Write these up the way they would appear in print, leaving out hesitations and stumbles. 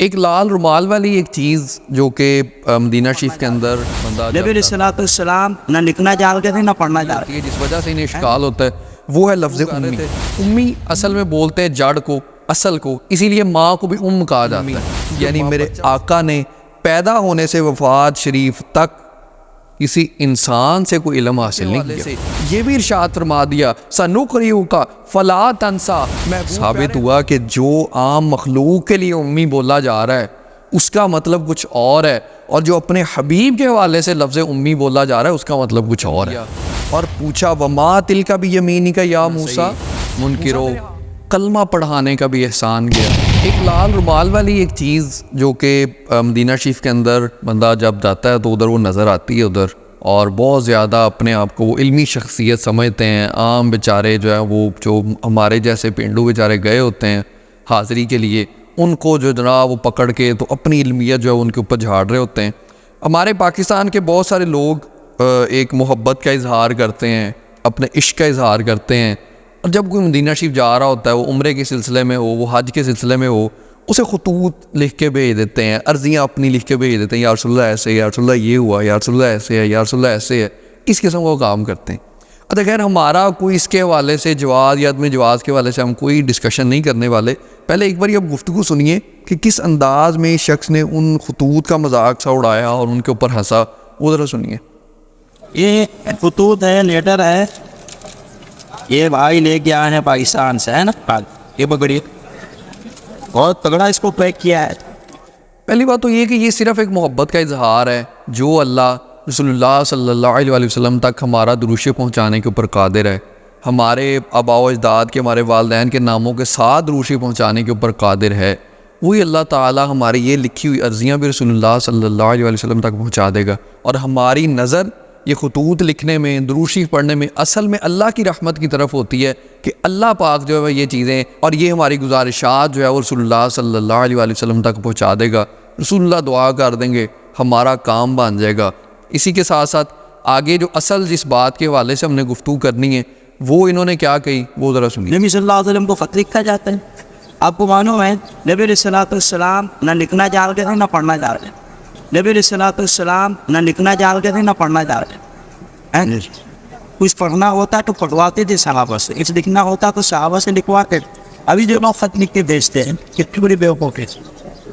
ایک لال رومال والی ایک چیز جو کہ مدینہ شریف کے اندر بندہ نبی علیہ الصلوۃ والسلام نہ لکھنا جانتے تھے نہ پڑھنا جانتے ہے جس وجہ سے انہیں اشکال ہوتا ہے وہ ہے لفظ امی۔ امی اصل میں بولتے ہیں جڑ کو، اصل کو، اسی لیے ماں کو بھی ام کہا جاتا ہے۔ یعنی میرے آقا نے پیدا ہونے سے وفات شریف تک کسی انسان سے کوئی علم حاصل نہیں کیا۔ یہ بھی ارشاد فرما دیا سَنُقْرِئُكَ فَلَا تَنْسَىٰ، میں ثابت ہوا کہ جو عام مخلوق کے لیے امی بولا جا رہا ہے اس کا مطلب کچھ اور ہے، اور جو اپنے حبیب کے حوالے سے لفظ امی بولا جا رہا ہے اس کا مطلب کچھ اور ہے۔ اور پوچھا وَمَا تِلْكَ بِيَمِينِكَ يَا موسیٰ، منکرو کلمہ پڑھانے کا بھی احسان کیا۔ ایک لال رومال والی ایک چیز جو کہ مدینہ شریف کے اندر بندہ جب جاتا ہے تو ادھر وہ نظر آتی ہے ادھر، اور بہت زیادہ اپنے آپ کو وہ علمی شخصیت سمجھتے ہیں۔ عام بیچارے جو ہے وہ جو ہمارے جیسے پینڈو بیچارے گئے ہوتے ہیں حاضری کے لیے، ان کو جو جناب وہ پکڑ کے تو اپنی علمیت جو ہے ان کے اوپر جھاڑ رہے ہوتے ہیں۔ ہمارے پاکستان کے بہت سارے لوگ ایک محبت کا اظہار کرتے ہیں، اپنے عشق کا اظہار کرتے ہیں، اور جب کوئی مدینہ شریف جا رہا ہوتا ہے، وہ عمرے کے سلسلے میں ہو، وہ حج کے سلسلے میں ہو، اسے خطوط لکھ کے بھیج دیتے ہیں، عرضیاں اپنی لکھ کے بھیج دیتے ہیں، یا رسول اللہ ایسے، یا رسول اللہ یہ ہوا، یا رسول اللہ ایسے ہے، یا رسول اللہ ایسے ہے، اس قسم کا کام کرتے ہیں۔ اچھا خیر، ہمارا کوئی اس کے حوالے سے جواز یا عدم جواز کے حوالے سے ہم کوئی ڈسکشن نہیں کرنے والے۔ پہلے ایک بار یہ گفتگو سنیے کہ کس انداز میں شخص نے ان خطوط کا مذاق سا اڑایا اور ان کے اوپر ہنسا، وہ ذرا سنیے۔ یہ خطوط ہے، لیٹر ہے، یہ بھائی لے کے آئے ہیں پاکستان سے، ہے نا، یہ پکڑیے، بہت تگڑا اس کو پیک کیا ہے۔ پہلی بات تو یہ کہ یہ صرف ایک محبت کا اظہار ہے۔ جو اللہ رسول اللہ صلی اللہ علیہ وسلم تک ہمارا دروشے پہنچانے کے اوپر قادر ہے، ہمارے آباء و اجداد کے، ہمارے والدین کے ناموں کے ساتھ دروشے پہنچانے کے اوپر قادر ہے، وہی اللہ تعالیٰ ہماری یہ لکھی ہوئی عرضیاں بھی رسول اللہ صلی اللہ علیہ وسلم تک پہنچا دے گا۔ اور ہماری نظر یہ خطوط لکھنے میں، دروشی پڑھنے میں اصل میں اللہ کی رحمت کی طرف ہوتی ہے کہ اللہ پاک جو ہے یہ چیزیں اور یہ ہماری گزارشات جو ہے وہ رسول اللہ صلی اللہ علیہ وسلم تک پہنچا دے گا۔ رسول اللہ دعا کر دیں گے، ہمارا کام بن جائے گا۔ اسی کے ساتھ ساتھ آگے جو اصل جس بات کے حوالے سے ہم نے گفتگو کرنی ہے وہ انہوں نے کیا کہی، وہ ذرا سنیے۔ نبی صلی اللہ علیہ وسلم کو خط لکھا جاتا ہے۔ آپ کو معلوم ہے نبی علیہ الصلوۃ والسلام نہ لکھنا جانتے تھے نہ پڑھنا جانتے تھے۔ نبی علیہ الصلوۃ والسلام نہ لکھنا جانتے تھے نہ پڑھنا جانتے تھے۔ کچھ پڑھنا ہوتا تو پڑھواتے تھے صحابہ سے، کچھ لکھنا ہوتا تو صحابہ سے لکھواتے تھے۔ ابھی جو لوگ خط لکھ کے بھیجتے ہیں کتنی بڑی بیوقوفی،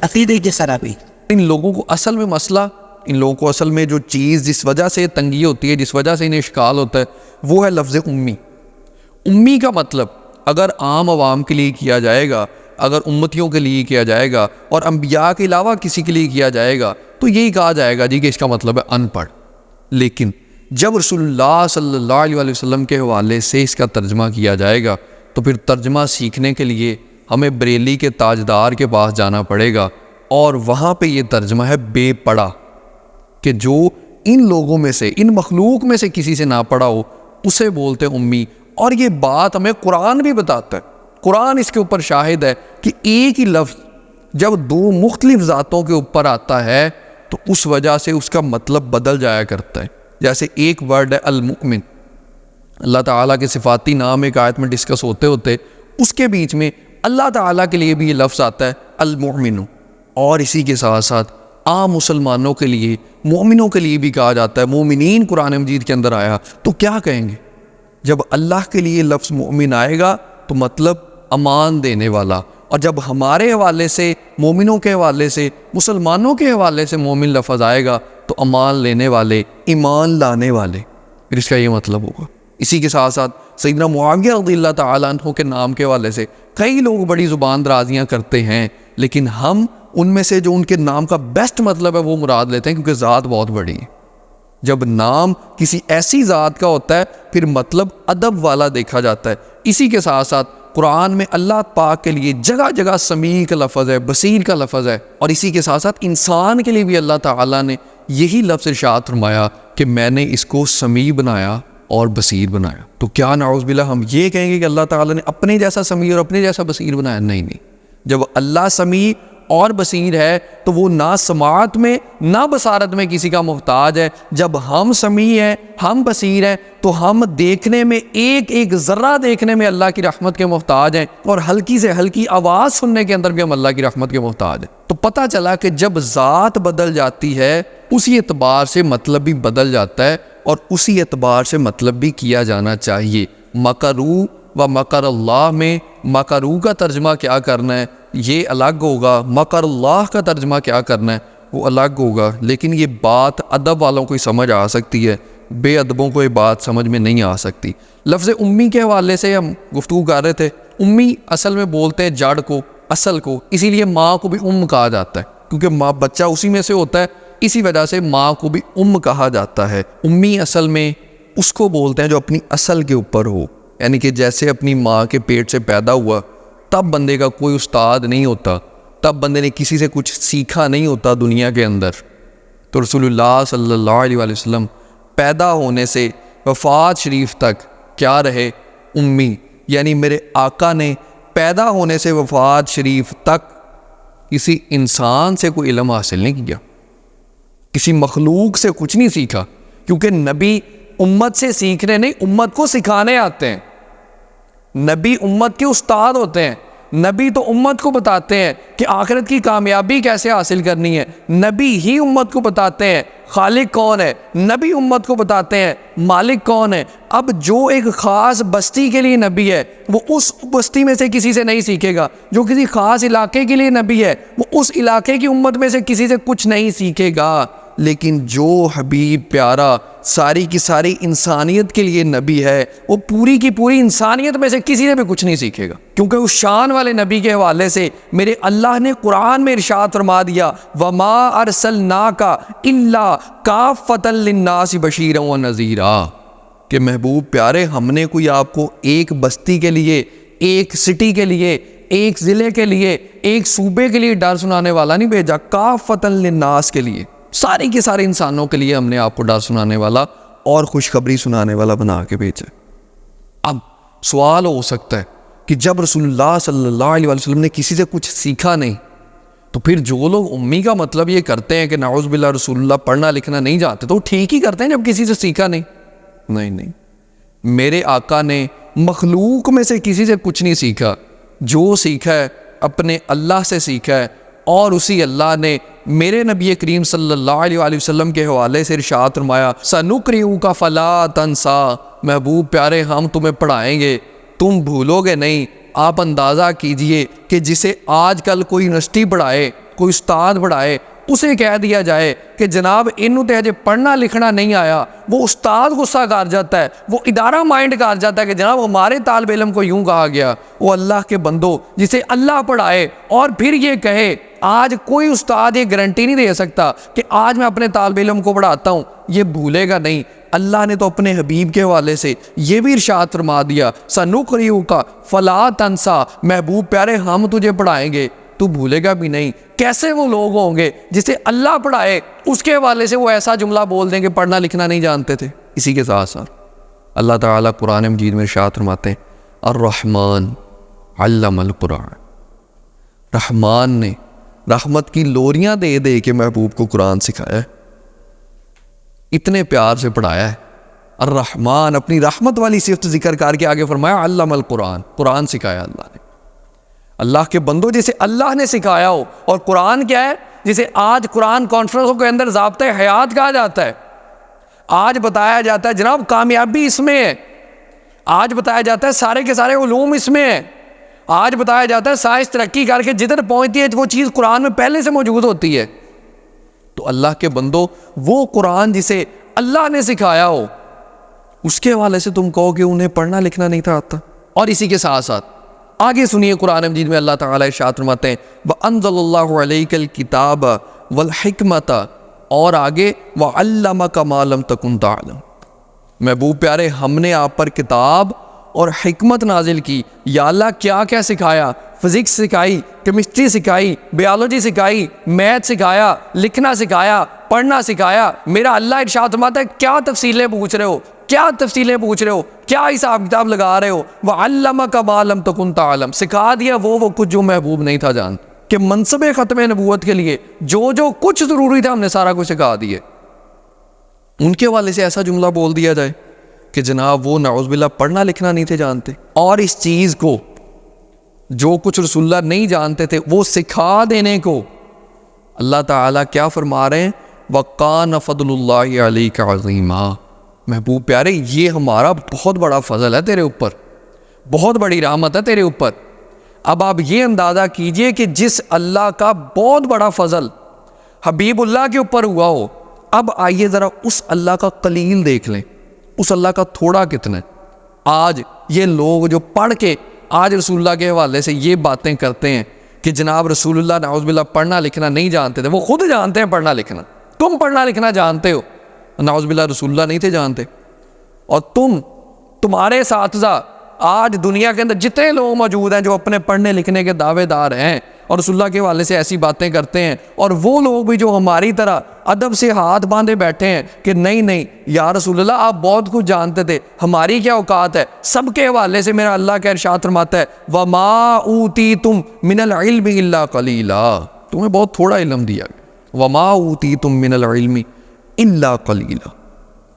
عقیدے کی خرابی۔ ان لوگوں کو اصل میں مسئلہ، ان لوگوں کو اصل میں جو چیز جس وجہ سے تنگی ہوتی ہے، جس وجہ سے انہیں اشکال ہوتا ہے، وہ ہے لفظ امی۔ امی کا مطلب اگر عام عوام کے لیے کیا جائے گا، اگر امتیوں کے لیے کیا جائے گا اور انبیاء کے علاوہ کسی کے لیے کیا جائے گا تو یہی کہا جائے گا جی کہ اس کا مطلب ہے ان پڑھ۔ لیکن جب رسول اللہ صلی اللہ علیہ وسلم کے حوالے سے اس کا ترجمہ کیا جائے گا تو پھر ترجمہ سیکھنے کے لیے ہمیں بریلی کے تاجدار کے پاس جانا پڑے گا، اور وہاں پہ یہ ترجمہ ہے بے پڑھا، کہ جو ان لوگوں میں سے، ان مخلوق میں سے کسی سے نہ پڑھا ہو اسے بولتے امی۔ اور یہ بات ہمیں قرآن بھی بتاتا ہے، قرآن اس کے اوپر شاہد ہے کہ ایک ہی لفظ جب دو مختلف ذاتوں کے اوپر آتا ہے تو اس وجہ سے اس کا مطلب بدل جایا کرتا ہے۔ جیسے ایک ورڈ ہے المؤمن، اللہ تعالیٰ کے صفاتی نام ایک آیت میں ڈسکس ہوتے ہوتے اس کے بیچ میں اللہ تعالیٰ کے لیے بھی یہ لفظ آتا ہے المؤمن، اور اسی کے ساتھ ساتھ عام مسلمانوں کے لیے، مومنوں کے لیے بھی کہا جاتا ہے۔ مومنین قرآن مجید کے اندر آیا تو کیا کہیں گے؟ جب اللہ کے لیے لفظ مومن آئے گا تو مطلب امان دینے والا، اور جب ہمارے حوالے سے، مومنوں کے حوالے سے، مسلمانوں کے حوالے سے مومن لفظ آئے گا تو امان لینے والے، ایمان لانے والے، پھر اس کا یہ مطلب ہوگا۔ اسی کے ساتھ ساتھ سیدنا معاویہ رضی اللہ تعالیٰ عنہ کے نام کے حوالے سے کئی لوگ بڑی زبان درازیاں کرتے ہیں، لیکن ہم ان میں سے جو ان کے نام کا بیسٹ مطلب ہے وہ مراد لیتے ہیں، کیونکہ ذات بہت بڑی ہے۔ جب نام کسی ایسی ذات کا ہوتا ہے پھر مطلب ادب والا دیکھا جاتا ہے۔ اسی کے ساتھ ساتھ قرآن میں اللہ پاک کے لیے جگہ جگہ سمیع کا لفظ ہے، بصیر کا لفظ ہے، اور اسی کے ساتھ ساتھ انسان کے لیے بھی اللہ تعالیٰ نے یہی لفظ ارشاد فرمایا کہ میں نے اس کو سمیع بنایا اور بصیر بنایا۔ تو کیا نعوذ باللہ ہم یہ کہیں گے کہ اللہ تعالیٰ نے اپنے جیسا سمیع اور اپنے جیسا بصیر بنایا؟ نہیں۔ جب اللہ سمیع اور بصیر ہے تو وہ نہ سماعت میں نہ بصارت میں کسی کا محتاج ہے۔ جب ہم سمیع ہیں، ہم بصیر ہیں، تو ہم دیکھنے میں ایک ایک ذرہ دیکھنے میں اللہ کی رحمت کے محتاج ہیں، اور ہلکی سے ہلکی آواز سننے کے اندر بھی ہم اللہ کی رحمت کے محتاج ہیں۔ تو پتہ چلا کہ جب ذات بدل جاتی ہے اسی اعتبار سے مطلب بھی بدل جاتا ہے، اور اسی اعتبار سے مطلب بھی کیا جانا چاہیے۔ مکرو و مکر اللہ میں مکرو کا ترجمہ کیا کرنا ہے یہ الگ ہوگا، مکر اللہ کا ترجمہ کیا کرنا ہے وہ الگ ہوگا، لیکن یہ بات ادب والوں کو ہی سمجھ آ سکتی ہے، بے ادبوں کو یہ بات سمجھ میں نہیں آ سکتی۔ لفظ امی کے حوالے سے ہم گفتگو کر رہے تھے۔ امی اصل میں بولتے ہیں جڑ کو، اصل کو، اسی لیے ماں کو بھی کہا جاتا ہے، کیونکہ ماں بچہ اسی میں سے ہوتا ہے، اسی وجہ سے ماں کو بھی کہا جاتا ہے۔ امی اصل میں اس کو بولتے ہیں جو اپنی اصل کے اوپر ہو، یعنی کہ جیسے اپنی ماں کے پیٹ سے پیدا ہوا تب بندے کا کوئی استاد نہیں ہوتا، تب بندے نے کسی سے کچھ سیکھا نہیں ہوتا دنیا کے اندر، تو رسول اللہ صلی اللہ علیہ وآلہ وسلم پیدا ہونے سے وفات شریف تک کیا رہے؟ امی، یعنی میرے آقا نے پیدا ہونے سے وفات شریف تک کسی انسان سے کوئی علم حاصل نہیں کیا، کسی مخلوق سے کچھ نہیں سیکھا، کیونکہ نبی امت سے سیکھنے نہیں، امت کو سکھانے آتے ہیں۔ نبی امت کے استاد ہوتے ہیں، نبی تو امت کو بتاتے ہیں کہ آخرت کی کامیابی کیسے حاصل کرنی ہے، نبی ہی امت کو بتاتے ہیں خالق کون ہے، نبی امت کو بتاتے ہیں مالک کون ہے۔ اب جو ایک خاص بستی کے لیے نبی ہے وہ اس بستی میں سے کسی سے نہیں سیکھے گا، جو کسی خاص علاقے کے لیے نبی ہے وہ اس علاقے کی امت میں سے کسی سے کچھ نہیں سیکھے گا، لیکن جو حبیب پیارا ساری کی ساری انسانیت کے لیے نبی ہے وہ پوری کی پوری انسانیت میں سے کسی سے بھی کچھ نہیں سیکھے گا، کیونکہ اس شان والے نبی کے حوالے سے میرے اللہ نے قرآن میں ارشاد فرما دیا وَمَا أَرْسَلْنَاكَ إِلَّا كَافَّةً لِلنَّاسِ بَشِيرًا وَنَذِيرًا، کہ محبوب پیارے ہم نے کوئی آپ کو ایک بستی کے لیے، ایک سٹی کے لیے، ایک ضلع کے لیے، ایک صوبے کے لیے ڈر سنانے والا نہیں بھیجا، كَافَّةً لِلنَّاسِ کے لیے، سارے کے سارے انسانوں کے لیے ہم نے آپ کو ڈر سنانے والا اور خوشخبری سنانے والا بنا کے بھیجا۔ اب سوال ہو سکتا ہے کہ جب رسول اللہ صلی اللہ علیہ وسلم نے کسی سے کچھ سیکھا نہیں تو پھر جو لوگ امی کا مطلب یہ کرتے ہیں کہ نعوذ باللہ رسول اللہ پڑھنا لکھنا نہیں جانتے تو وہ ٹھیک ہی کرتے ہیں جب کسی سے سیکھا نہیں۔ نہیں، میرے آقا نے مخلوق میں سے کسی سے کچھ نہیں سیکھا، جو سیکھا ہے اپنے اللہ سے سیکھا ہے، اور اسی اللہ نے میرے نبی کریم صلی اللہ علیہ وآلہ وسلم کے حوالے سے ارشاد فرمایا سَنُقْرِئُكَ فَلَا تَنْسَىٰ، محبوب پیارے ہم تمہیں پڑھائیں گے تم بھولو گے نہیں۔ آپ اندازہ کیجئے کہ جسے آج کل کوئی یونیورسٹی پڑھائے، کوئی استاد پڑھائے، اسے کہہ دیا جائے کہ جناب انہوں تے ہجے پڑھنا لکھنا نہیں آیا، وہ استاد غصہ کر جاتا ہے، وہ ادارہ مائنڈ کر جاتا ہے کہ جناب ہمارے طالب علم کو یوں کہا گیا۔ وہ اللہ کے بندو جسے اللہ پڑھائے اور پھر یہ کہے، آج کوئی استاد یہ گارنٹی نہیں دے سکتا کہ آج میں اپنے طالب علم کو پڑھاتا ہوں یہ بھولے گا نہیں۔ اللہ نے تو اپنے حبیب کے حوالے سے یہ بھی ارشاد فرما دیا سَنُقْرِئُكَ فَلَا تَنْسَىٰ، محبوب پیارے ہم تجھے پڑھائیں گے تو بھولے گا بھی نہیں۔ کیسے وہ لوگ ہوں گے جسے اللہ پڑھائے اس کے حوالے سے وہ ایسا جملہ بول دیں کہ پڑھنا لکھنا نہیں جانتے تھے۔ اسی کے ساتھ ساتھ اللہ تعالیٰ قرآن مجید میں ارشاد فرماتے ہیں الرحمن علم القرآن، رحمان نے رحمت کی لوریاں دے دے کے محبوب کو قرآن سکھایا ہے، اتنے پیار سے پڑھایا ہے۔ الرحمن اپنی رحمت والی صفت ذکر کر کے آگے فرمایا علم القرآن، قرآن سکھایا اللہ نے۔ اللہ کے بندوں جسے اللہ نے سکھایا ہو، اور قرآن کیا ہے جسے آج قرآن کانفرنسوں کے اندر ضابطۂ حیات کہا جاتا ہے، آج بتایا جاتا ہے جناب کامیابی اس میں ہے، آج بتایا جاتا ہے سارے کے سارے علوم اس میں ہیں، آج بتایا جاتا ہے سائنس ترقی کر کے جدھر پہنچتی ہے وہ چیز قرآن میں پہلے سے موجود ہوتی ہے۔ تو اللہ کے بندو وہ قرآن جسے اللہ نے سکھایا ہو اس کے حوالے سے تم کہو کہ انہیں پڑھنا لکھنا نہیں تھا آتا۔ اور اسی کے ساتھ ساتھ آگے سنیے قرآن مجید میں اللہ تعالیٰ ارشاد فرماتے ہیں وَأَنزَلَ اللَّهُ عَلَيْكَ الْكِتَابَ وَالْحِكْمَةَ، اور آگے وَعَلَّمَكَ مَا لَمْ تَكُنْ تَعْلَمُ، محبوب پیارے ہم نے آپ پر کتاب اور حکمت نازل کی۔ یا اللہ کیا کیا سکھایا؟ فزکس سکھائی، کیمسٹری سکھائی، بیالوجی سکھائی، میتھ سکھایا، لکھنا سکھایا، پڑھنا سکھایا۔ میرا اللہ ارشاد فرماتا ہے کیا تفصیلیں پوچھ رہے ہو، کیا تفصیلیں پوچھ رہے ہو، کیا حساب کتاب لگا رہے ہو؟ وَعَلَّمَكَ مَا لَمْ تَكُنْ تَعْلَمُ، سکھا دیا وہ کچھ جو محبوب نہیں تھا جان۔ کہ منصب ختم نبوت کے لیے جو جو کچھ ضروری تھا ہم نے سارا کچھ سکھا دیے، ان کے والے سے ایسا جملہ بول دیا جائے کہ جناب وہ نعوذ باللہ پڑھنا لکھنا نہیں تھے جانتے، اور اس چیز کو جو کچھ رسول اللہ نہیں جانتے تھے وہ سکھا دینے کو اللہ تعالیٰ کیا فرما رہے ہیں؟ وَقَانَ فَضْلُ اللَّهِ عَلَيْكَ عَظِيمًا۔ محبوب پیارے، یہ ہمارا بہت بڑا فضل ہے تیرے اوپر، بہت بڑی رحمت ہے تیرے اوپر۔ اب آپ یہ اندازہ کیجئے کہ جس اللہ کا بہت بڑا فضل حبیب اللہ کے اوپر ہوا ہو، اب آئیے ذرا اس اللہ کا قلیل دیکھ لیں، اس اللہ کا تھوڑا کتنا ہے۔ آج یہ لوگ جو پڑھ کے آج رسول اللہ کے حوالے سے یہ باتیں کرتے ہیں کہ جناب رسول اللہ نعوذ باللہ پڑھنا لکھنا نہیں جانتے تھے، وہ خود جانتے ہیں پڑھنا لکھنا، تم پڑھنا لکھنا جانتے ہو، نعوذ باللہ رسول اللہ نہیں تھے جانتے، اور تمہارے اساتذہ آج دنیا کے اندر جتنے لوگ موجود ہیں جو اپنے پڑھنے لکھنے کے دعوے دار ہیں اور رسول اللہ کے حوالے سے ایسی باتیں کرتے ہیں، اور وہ لوگ بھی جو ہماری طرح ادب سے ہاتھ باندھے بیٹھے ہیں کہ نہیں نہیں یا رسول اللہ آپ بہت کچھ جانتے تھے، ہماری کیا اوقات ہے، سب کے حوالے سے میرا اللہ کا ارشاد فرماتا ہے وَمَا أُوتِيتُم مِّنَ الْعِلْمِ إِلَّا قَلِيلًا، تمہیں بہت تھوڑا علم دیا گیا، وَمَا أُوتِيتُم مِّنَ الْعِلْمِ إِلَّا قَلِيلًا،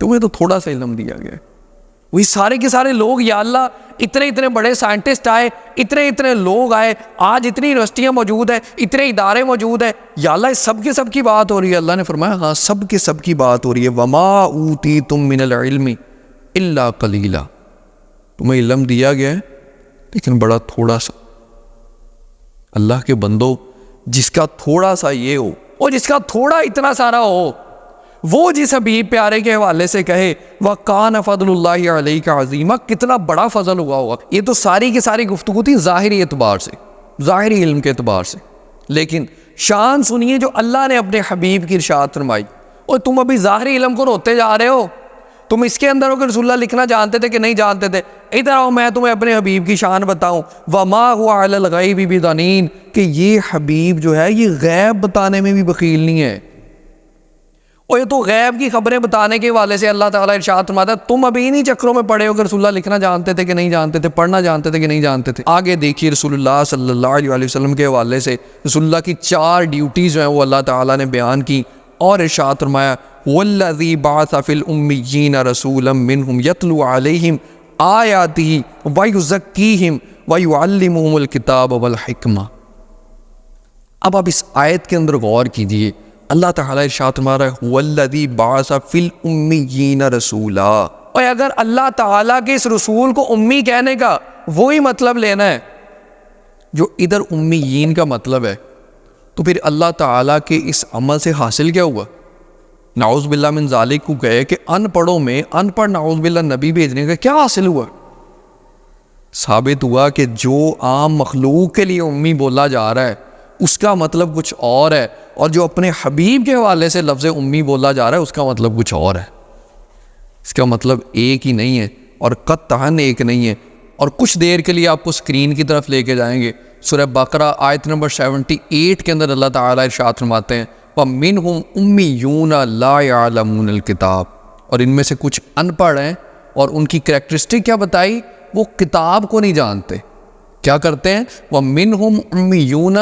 تمہیں تو تھوڑا سا علم دیا گیا۔ وہی سارے کے سارے لوگ یا اللہ اتنے بڑے سائنٹسٹ آئے، اتنے لوگ آئے، آج اتنی یونیورسٹیاں موجود ہیں، اتنے ادارے موجود ہیں، یا اللہ اس سب کے سب کی بات ہو رہی ہے۔ اللہ نے فرمایا ہاں سب کے سب کی بات ہو رہی ہے، وَمَا أُوتِيتُم مِّنَ الْعِلْمِ إِلَّا قَلِيلًا، تمہیں علم دیا گیا ہے لیکن بڑا تھوڑا سا۔ اللہ کے بندو، جس کا تھوڑا سا یہ ہو اور جس کا تھوڑا اتنا سارا ہو، وہ جس حبیب پیارے کے حوالے سے کہے وَقَانَ فَضْلُ اللَّهِ عَلَيْكَ عَظِيمًا، کتنا بڑا فضل ہوا ہوگا۔ یہ تو ساری کی ساری گفتگو تھی ظاہری اعتبار سے، ظاہری علم کے اعتبار سے، لیکن شان سنیے جو اللہ نے اپنے حبیب کی ارشاد فرمائی۔ اور تم ابھی ظاہری علم کو روتے جا رہے ہو، تم اس کے اندر ہو کہ رسول اللہ لکھنا جانتے تھے کہ نہیں جانتے تھے، ادھر آؤ میں تمہیں اپنے حبیب کی شان بتاؤں۔ وَمَا هُوَ عَلَى الْغَيْبِ بِضَنِينٍ، کہ یہ حبیب جو ہے یہ غیب بتانے میں بھی بخیل نہیں ہے، اور یہ تو غیب کی خبریں بتانے کے حوالے سے اللہ تعالیٰ ارشاد فرماتا ہے تم ابھی انہی چکروں میں پڑے ہو کہ رسول اللہ لکھنا جانتے تھے کہ نہیں جانتے تھے، پڑھنا جانتے تھے کہ نہیں جانتے تھے۔ آگے دیکھیے رسول اللہ صلی اللہ علیہ وسلم کے حوالے سے رسول اللہ کی 4 ڈیوٹیز ہیں وہ اللہ تعالیٰ نے بیان کی، اور ارشاد فرمایا وَالَّذِي بَعَثَ فِي الْأُمِّيِّينَ رَسُولًا مِّنْهُمْ يَتْلُو عَلَيْهِمْ آيَاتِهِ وَيُزَكِّيهِمْ وَيُعَلِّمُهُمُ الْكِتَابَ وَالْحِكْمَةَ۔ اب آپ اس آیت کے اندر غور کیجئے، اللہ تعالیٰ ارشاد فرما رہا ہے وَالَّذِي بَعَثَ فِي الْأُمِّيِّينَ رَسُولًا، اور اگر اللہ تعالیٰ کے اس رسول کو امی کہنے کا وہی مطلب لینا ہے جو ادھر امیین کا مطلب ہے، تو پھر اللہ تعالیٰ کے اس عمل سے حاصل کیا ہوا؟ نعوذ باللہ من ذالک کو کہے کہ ان پڑھوں میں ان پڑھ نعوذ باللہ نبی بھیجنے کا کیا حاصل ہوا؟ ثابت ہوا کہ جو عام مخلوق کے لیے امی بولا جا رہا ہے اس کا مطلب کچھ اور ہے، اور جو اپنے حبیب کے حوالے سے لفظ امی بولا جا رہا ہے اس کا مطلب کچھ اور ہے۔ اس کا مطلب ایک ہی نہیں ہے اور قطعاً ایک نہیں ہے۔ اور کچھ دیر کے لیے آپ کو اسکرین کی طرف لے کے جائیں گے، سورہ بقرہ آیت نمبر 78 کے اندر اللہ تعالیٰ ارشاد فرماتے ہیں وَمِنْهُمْ أُمِّيُّونَ لَا يَعْلَمُونَ الْكِتَابَ، اور ان میں سے کچھ ان پڑھ ہیں، اور ان کی کریکٹرسٹک کیا بتائی؟ وہ کتاب کو نہیں جانتے۔ کیا کرتے ہیں؟ وَمِنْهُمْ أُمِّيُّونَ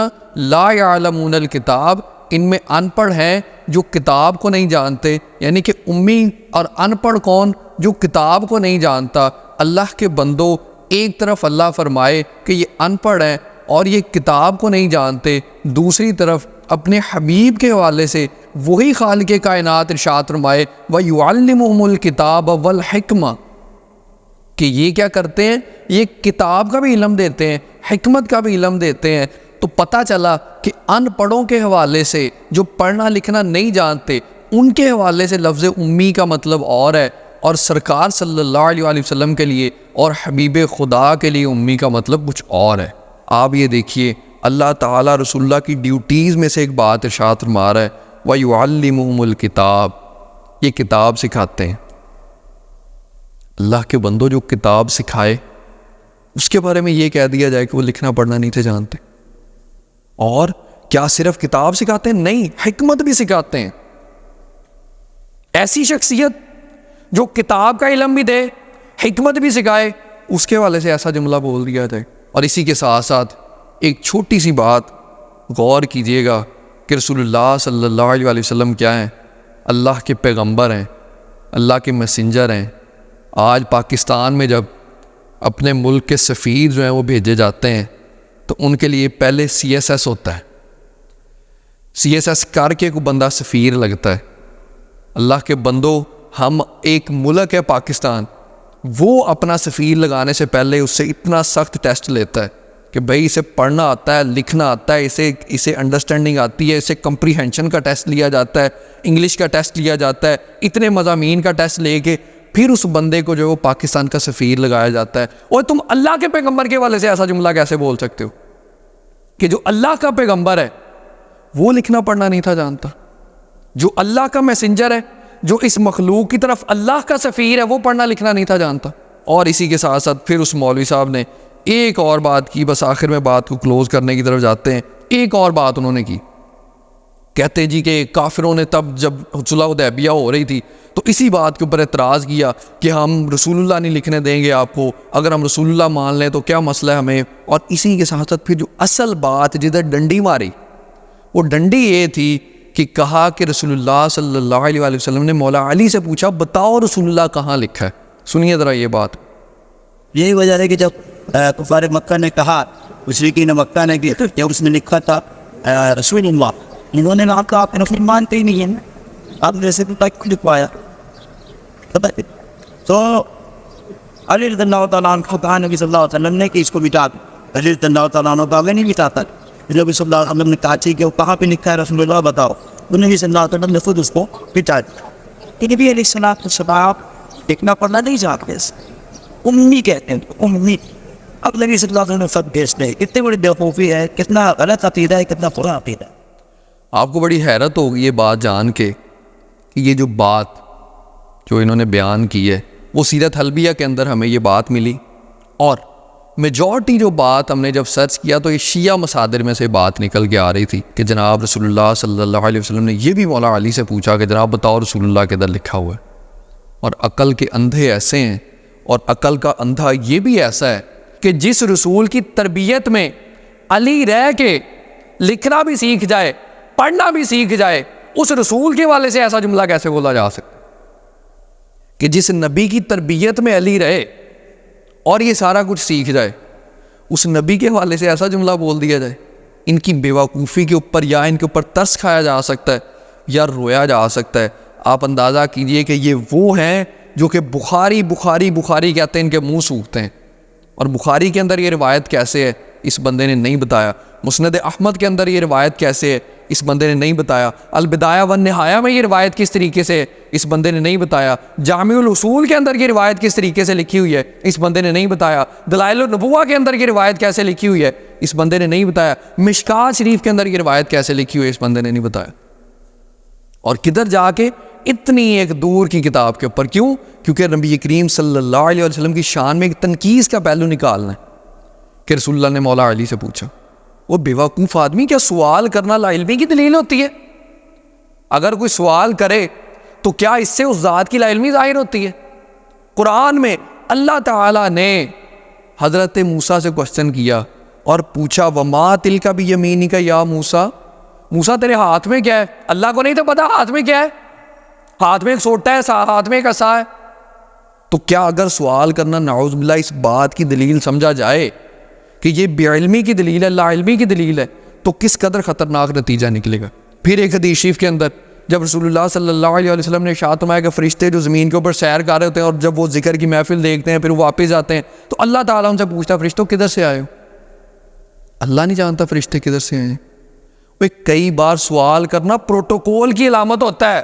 لَا يَعْلَمُونَ الْكِتَابَ، ان میں ان پڑھ ہیں جو کتاب کو نہیں جانتے، یعنی کہ امی اور ان پڑھ کون؟ جو کتاب کو نہیں جانتا۔ اللہ کے بندو، ایک طرف اللہ فرمائے کہ یہ ان پڑھ ہیں اور یہ کتاب کو نہیں جانتے، دوسری طرف اپنے حبیب کے حوالے سے وہی خالق کائنات ارشاد فرمائے وَيُعَلِّمُهُمُ الْكِتَابَ وَالْحِكْمَةَ، کہ یہ کیا کرتے ہیں؟ یہ کتاب کا بھی علم دیتے ہیں، حکمت کا بھی علم دیتے ہیں۔ تو پتہ چلا کہ ان پڑھوں کے حوالے سے جو پڑھنا لکھنا نہیں جانتے ان کے حوالے سے لفظ امی کا مطلب اور ہے، اور سرکار صلی اللہ علیہ وسلم کے لیے اور حبیب خدا کے لیے امی کا مطلب کچھ اور ہے۔ آپ یہ دیکھیے اللہ تعالیٰ رسول اللہ کی ڈیوٹیز میں سے ایک بات ارشاد فرما رہا ہے وَيُعَلِّمُهُمُ الْكِتَابَ، یہ کتاب سکھاتے ہیں۔ اللہ کے بندوں، جو کتاب سکھائے اس کے بارے میں یہ کہہ دیا جائے کہ وہ لکھنا پڑھنا نہیں تھے جانتے، اور کیا صرف کتاب سکھاتے ہیں؟ نہیں، حکمت بھی سکھاتے ہیں۔ ایسی شخصیت جو کتاب کا علم بھی دے، حکمت بھی سکھائے، اس کے والے سے ایسا جملہ بول دیا جائے۔ اور اسی کے ساتھ ساتھ ایک چھوٹی سی بات غور کیجئے گا کہ رسول اللہ صلی اللہ علیہ وسلم کیا ہیں؟ اللہ کے پیغمبر ہیں، اللہ کے میسنجر ہیں۔ آج پاکستان میں جب اپنے ملک کے سفیر جو ہیں وہ بھیجے جاتے ہیں تو ان کے لیے پہلے CSS ہوتا ہے، CSS کر کے کوئی بندہ سفیر لگتا ہے۔ اللہ کے بندوں، ہم ایک ملک ہے پاکستان، وہ اپنا سفیر لگانے سے پہلے اس سے اتنا سخت ٹیسٹ لیتا ہے کہ بھئی اسے پڑھنا آتا ہے، لکھنا آتا ہے، اسے انڈرسٹینڈنگ آتی ہے، اسے کمپریہنشن کا ٹیسٹ لیا جاتا ہے، انگلش کا ٹیسٹ لیا جاتا ہے، اتنے مضامین کا ٹیسٹ لے کے پھر اس بندے کو جو ہے وہ پاکستان کا سفیر لگایا جاتا ہے۔ اور تم اللہ کے پیغمبر کے حوالے سے ایسا جملہ کیسے بول سکتے ہو کہ جو اللہ کا پیغمبر ہے وہ لکھنا پڑھنا نہیں تھا جانتا، جو اللہ کا میسنجر ہے، جو اس مخلوق کی طرف اللہ کا سفیر ہے، وہ پڑھنا لکھنا نہیں تھا جانتا۔ اور اسی کے ساتھ ساتھ پھر اس مولوی صاحب نے ایک اور بات کی، بس آخر میں بات کو کلوز کرنے کی طرف جاتے ہیں۔ ایک اور بات انہوں نے کی، کہتے جی کہ کافروں نے تب جب صلح حدیبیہ ہو رہی تھی تو اسی بات کے اوپر اعتراض کیا کہ ہم رسول اللہ نہیں لکھنے دیں گے آپ کو، اگر ہم رسول اللہ مان لیں تو کیا مسئلہ ہے ہمیں۔ اور اسی کے ساتھ ساتھ پھر جو اصل بات جدھر ڈنڈی ماری، وہ ڈنڈی یہ تھی کہ کہا کہ رسول اللہ صلی اللہ علیہ وسلم نے مولا علی سے پوچھا بتاؤ رسول اللہ کہاں لکھا ہے۔ سنیے ذرا یہ بات۔ یہی وجہ ہے کہ جب کفار مکہ نے کہا، مشرکین مکہ نے کہ جب اس میں لکھا تھا رسول اللہ، انہوں نے کہا کہ آپ رسول مانتے ہی نہیں ہیں، آپ جیسے تک لکھوایا۔ تو علی رضی اللہ تعالیٰ عنہ کو کہا نبی صلی اللہ علیہ وسلم نے کہ اس کو مٹا دو۔ علی رضی اللہ تعالیٰ عنہ کہا میں نہیں مٹاتا۔ نبی صلی اللہ علیہ وسلم نے کہا کہ وہ کہاں پہ لکھا ہے رسول اللہ بتاؤ، تو نبی صلی اللہ علیہ وسلم نے خود اس کو مٹا دیا۔ کہ نبی علیہ السلام لکھنا پڑھنا نہیں چاہتے، امی کہتے ہیں، امی۔ اب نبی صلی اللہ علیہ وسلم سب بھیجتے ہیں، کتنی بڑی بیوقوفی ہے، کتنا غلط عقیدہ ہے، کتنا برا عقیدہ ہے۔ آپ کو بڑی حیرت ہوگی یہ بات جان کے کہ یہ جو بات جو انہوں نے بیان کی ہے وہ سیرت حلبیہ کے اندر ہمیں یہ بات ملی، اور میجورٹی جو بات ہم نے جب سرچ کیا تو یہ شیعہ مصادر میں سے بات نکل کے آ رہی تھی کہ جناب رسول اللہ صلی اللہ علیہ وسلم نے یہ بھی مولا علی سے پوچھا کہ جناب بتاؤ رسول اللہ کے در لکھا ہوا ہے۔ اور عقل کے اندھے ایسے ہیں، اور عقل کا اندھا یہ بھی ایسا ہے کہ جس رسول کی تربیت میں علی رہ کے لکھنا بھی سیکھ جائے، پڑھنا بھی سیکھ جائے، اس رسول کے والے سے ایسا جملہ کیسے بولا جا سکتا کہ جس نبی کی تربیت میں علی رہے اور یہ سارا کچھ سیکھ جائے، اس نبی کے حوالے سے ایسا جملہ بول دیا جائے۔ ان کی بیوقوفی کے اوپر یا ان کے اوپر ترس کھایا جا سکتا ہے یا رویا جا سکتا ہے۔ آپ اندازہ کیجئے کہ یہ وہ ہیں جو کہ بخاری بخاری بخاری کہتے ہیں، ان کے منہ سوکھتے ہیں۔ اور بخاری کے اندر یہ روایت کیسے ہے اس بندے نے نہیں بتایا، مسند احمد کے اندر یہ روایت کیسے ہے اس بندے نے نہیں بتایا، البدایہ والنہایہ میں یہ روایت کس طریقے سے ہے اس بندے نے نہیں بتایا، جامع الاصول کے اندر یہ روایت کس طریقے سے لکھی ہوئی ہے اس بندے نے نہیں بتایا، دلائل النبوہ کے اندر یہ روایت کیسے لکھی ہوئی ہے اس بندے نے نہیں بتایا، مشکات شریف کے اندر یہ روایت کیسے لکھی ہوئی ہے اس بندے نے نہیں بتایا۔ اور کدھر جا کے اتنی ایک دور کی کتاب کے اوپر، کیوں؟ کیونکہ نبی کریم صلی اللہ علیہ وسلم کی شان میں ایک تنقیص کا پہلو نکالنا ہے کہ رسول اللہ نے مولا علی سے پوچھا۔ وہ بیوقوف آدمی، کیا سوال کرنا لا علمی کی دلیل ہوتی ہے؟ اگر کوئی سوال کرے تو کیا اس سے اس ذات کی لا علمی ظاہر ہوتی ہے؟ قرآن میں اللہ تعالیٰ نے حضرت موسیٰ سے کوشچن کیا اور پوچھا وما تلک بیمینک یا موسیٰ، موسیٰ تیرے ہاتھ میں کیا ہے؟ اللہ کو نہیں تو پتا ہاتھ میں کیا ہے، ہاتھ میں ایک سوٹا ہے، ہاتھ میں ایک عصا ہے۔ تو کیا اگر سوال کرنا نعوذ باللہ اس بات کی دلیل سمجھا جائے کہ یہ بے علمی کی دلیل ہے، لا علمی کی دلیل ہے، تو کس قدر خطرناک نتیجہ نکلے گا۔ پھر ایک حدیث شریف کے اندر جب رسول اللہ صلی اللہ علیہ وسلم نے ارشاد فرمایا کہ فرشتے جو زمین کے اوپر سیر کر رہے ہوتے ہیں اور جب وہ ذکر کی محفل دیکھتے ہیں پھر وہ واپس آتے ہیں تو اللہ تعالیٰ ان سے پوچھتا فرشتوں کدھر سے آئے ہو؟ اللہ نہیں جانتا فرشتے کدھر سے آئے ہیں۔ وہ کئی بار سوال کرنا پروٹوکول کی علامت ہوتا ہے،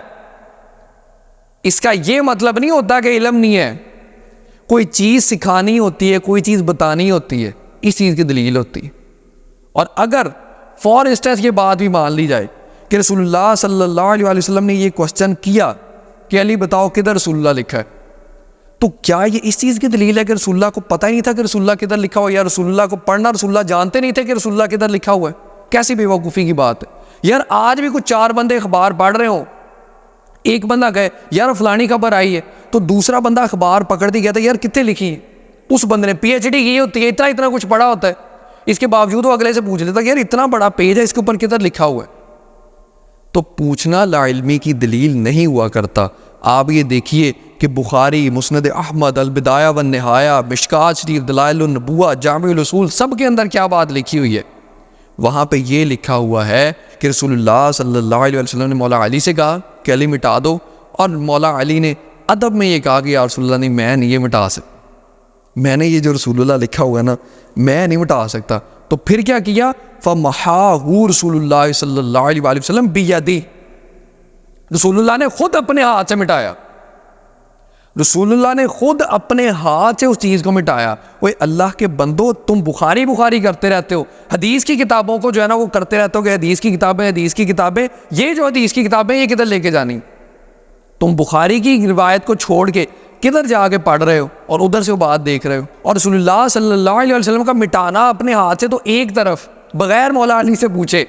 اس کا یہ مطلب نہیں ہوتا کہ علم نہیں ہے۔ کوئی چیز سکھانی ہوتی ہے، کوئی چیز بتانی ہوتی ہے، اس چیز کی دلیل ہوتی ہے۔ اور اگر فار انسٹنس یہ بات بھی مان لی جائے کہ رسول اللہ صلی اللہ علیہ وسلم نے یہ کوشچن کیا کہ علی بتاؤ کدھر رسول اللہ لکھا ہے، تو کیا یہ اس چیز کی دلیل ہے کہ رسول اللہ کو پتہ ہی نہیں تھا کہ رسول اللہ کدھر لکھا ہوا، یا رسول اللہ کو پڑھنا رسول اللہ جانتے نہیں تھے کہ رسول اللہ کدھر لکھا ہوا ہے؟ کیسی بے وقوفی کی بات ہے یار۔ آج بھی کچھ چار بندے اخبار پڑھ رہے ہوں، ایک بندہ کہے یار فلانی خبر آئی ہے، تو دوسرا بندہ اخبار پکڑتی کہتا ہے یار کتنے لکھی ہے، اس بندے نے پی ایچ ڈی کی ہوتی ہے، اتنا کچھ پڑھا ہوتا ہے، اس کے باوجود وہ اگلے سے پوچھ لیتا کہ یار اتنا بڑا پیج ہے اس کے اوپر کدھر لکھا ہوا ہے. تو پوچھنا لا علمی کی دلیل نہیں ہوا کرتا. آپ یہ دیکھیے کہ بخاری، مسند احمد، البدایہ والنہایہ، مشکات شریف، دلائل النبوہ، جامع الاصول، سب کے اندر کیا بات لکھی ہوئی ہے؟ وہاں پہ یہ لکھا ہوا ہے کہ رسول اللہ صلی اللہ علیہ وسلم نے مولا علی سے کہا کہ علی مٹا دو، اور مولا علی نے ادب میں یہ کہا کہ یا رسول اللہ نہیں، میں نہیں یہ مٹا سکتا، میں نے یہ جو رسول اللہ لکھا ہوا ہے نا میں نہیں مٹا سکتا. تو پھر کیا کیا؟ فَمَحَاهُ رسول اللہ صلی اللہ علیہ وآلہ وسلم بِيَدِهِ، رسول اللہ نے خود اپنے ہاتھ سے مٹایا. رسول اللہ نے خود اپنے ہاتھ سے اس چیز کو مٹایا. وہ اللہ کے بندو، تم بخاری کرتے رہتے ہو، حدیث کی کتابوں کو جو ہے نا وہ کرتے رہتے ہو کہ حدیث کی کتابیں، یہ جو حدیث کی کتابیں یہ کدھر لے کے جانی؟ تم بخاری کی روایت کو چھوڑ کے کدھر جا کے پڑھ رہے ہو اور ادھر سے وہ بات دیکھ رہے ہو. اور رسول اللہ صلی اللہ علیہ وسلم کا مٹانا اپنے ہاتھ سے تو ایک طرف بغیر مولا علی سے پوچھے.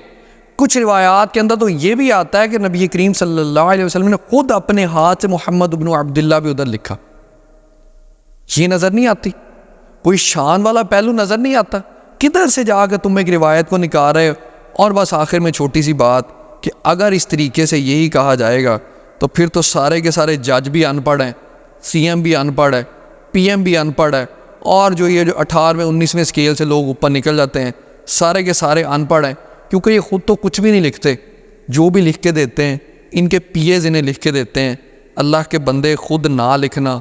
کچھ روایات کے اندر تو یہ بھی آتا ہے کہ نبی کریم صلی اللہ علیہ وسلم نے خود اپنے ہاتھ سے محمد بن عبداللہ بھی ادھر لکھا. یہ نظر نہیں آتی؟ کوئی شان والا پہلو نظر نہیں آتا؟ کدھر سے جا کے تم ایک روایت کو نکال رہے ہو؟ اور بس آخر میں چھوٹی سی بات کہ اگر اس طریقے سے یہی کہا جائے گا تو پھر تو سارے کے سارے جج بھی ان پڑھ ہیں، سی ایم بھی ان پڑھ ہے، پی ایم بھی ان پڑھ ہے، اور جو 18ویں 19ویں اسکیل سے لوگ اوپر نکل جاتے ہیں سارے کے سارے ان پڑھ ہیں، کیونکہ یہ خود تو کچھ بھی نہیں لکھتے. جو بھی لکھ کے دیتے ہیں ان کے پی ایز انہیں لکھ کے دیتے ہیں. اللہ کے بندے خود نہ لکھنا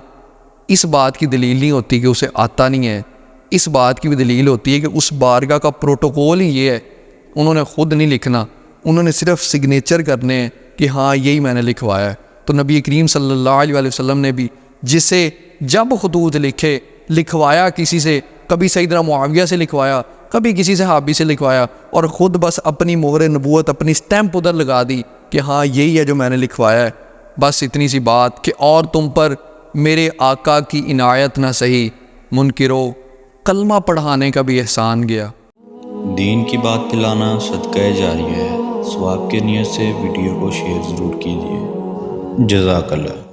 اس بات کی دلیل نہیں ہوتی کہ اسے آتا نہیں ہے. اس بات کی بھی دلیل ہوتی ہے کہ اس بارگاہ کا پروٹوکول ہی یہ ہے. انہوں نے خود نہیں لکھنا، انہوں نے صرف سگنیچر کرنے ہیں کہ ہاں یہی میں نے لکھوایا ہے. تو نبی کریم صلی اللہ علیہ وآلہ وسلم نے بھی جسے جب خطوط لکھوایا کسی سے، کبھی سیدنا معاویہ سے لکھوایا، کبھی کسی صحابی سے لکھوایا، اور خود بس اپنی مہر نبوت، اپنی سٹیمپ ادھر لگا دی کہ ہاں یہی ہے جو میں نے لکھوایا ہے. بس اتنی سی بات کہ اور تم پر میرے آقا کی عنایت نہ سہی، منکرو کلمہ پڑھانے کا بھی احسان گیا. دین کی بات پھیلانا صدقہ جاریہ ہے. ثواب کے نیت سے ویڈیو کو شیئر ضرور کیجیے. جزاک اللہ.